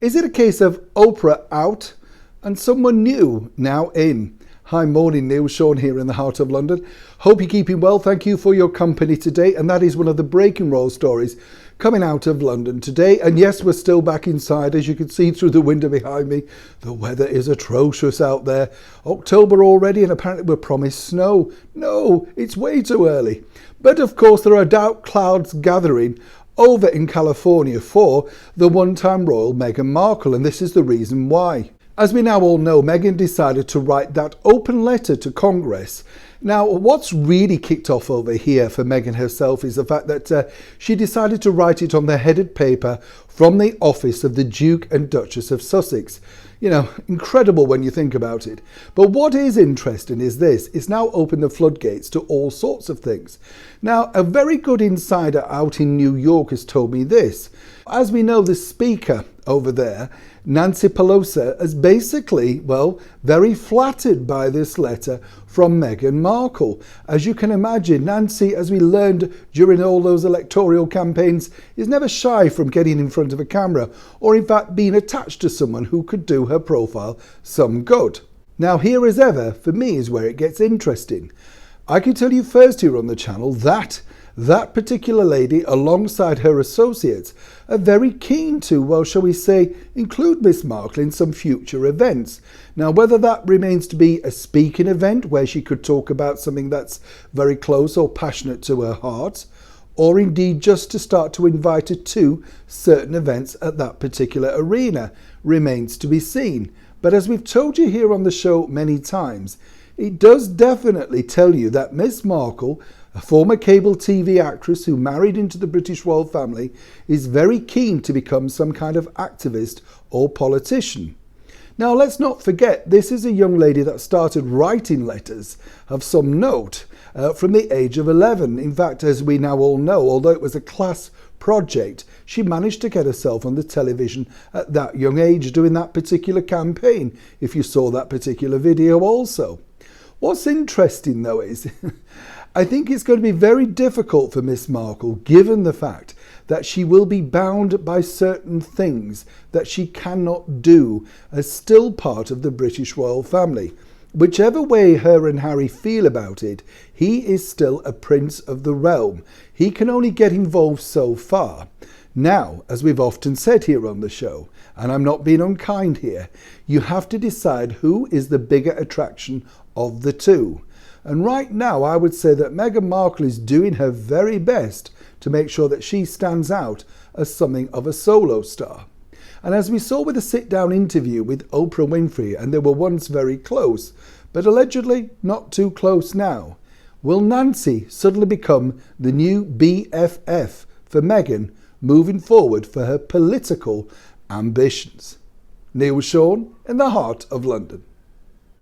Is it a case of Oprah out and someone new now in? Hi, morning, Neil. Sean here in the heart of London. Hope you're keeping well. Thank you for your company today. And that is one of the breaking roll stories coming out of London today. And yes, we're still back inside. As you can see through the window behind me, the weather is atrocious out there. October already, and apparently we're promised snow. No, it's way too early. But of course, there are dark clouds gathering over in California for the one-time royal Meghan Markle, and this is the reason why. As we now all know, Meghan decided to write that open letter to Congress. Now, what's really kicked off over here for Meghan herself is the fact that she decided to write it on the headed paper from the office of the Duke and Duchess of Sussex. You know, incredible when you think about it. But what is interesting is this. It's now opened the floodgates to all sorts of things. Now, a very good insider out in New York has told me this. As we know, the speaker over there, Nancy Pelosi, is basically, well, very flattered by this letter from Meghan Markle. As you can imagine, Nancy, as we learned during all those electoral campaigns, is never shy from getting in front of a camera or in fact being attached to someone who could do her profile some good. Now, here as ever, for me, is where it gets interesting. I can tell you first here on the channel that particular lady, alongside her associates, are very keen to, well, shall we say, include Miss Markle in some future events. Now, whether that remains to be a speaking event where she could talk about something that's very close or passionate to her heart, or indeed just to start to invite her to certain events at that particular arena, remains to be seen. But as we've told you here on the show many times, it does definitely tell you that Miss Markle, a former cable TV actress who married into the British royal family, is very keen to become some kind of activist or politician. Now, let's not forget, this is a young lady that started writing letters of some note from the age of 11. In fact, as we now all know, although it was a class project, she managed to get herself on the television at that young age doing that particular campaign, if you saw that particular video also. What's interesting, though, is I think it's going to be very difficult for Miss Markle, given the fact that she will be bound by certain things that she cannot do as still part of the British royal family. Whichever way her and Harry feel about it, he is still a prince of the realm. He can only get involved so far. Now, as we've often said here on the show, and I'm not being unkind here, you have to decide who is the bigger attraction of the two. And right now, I would say that Meghan Markle is doing her very best to make sure that she stands out as something of a solo star. And as we saw with a sit-down interview with Oprah Winfrey, and they were once very close, but allegedly not too close now, will Nancy suddenly become the new BFF for Meghan moving forward for her political ambitions? Neil Sean in the heart of London.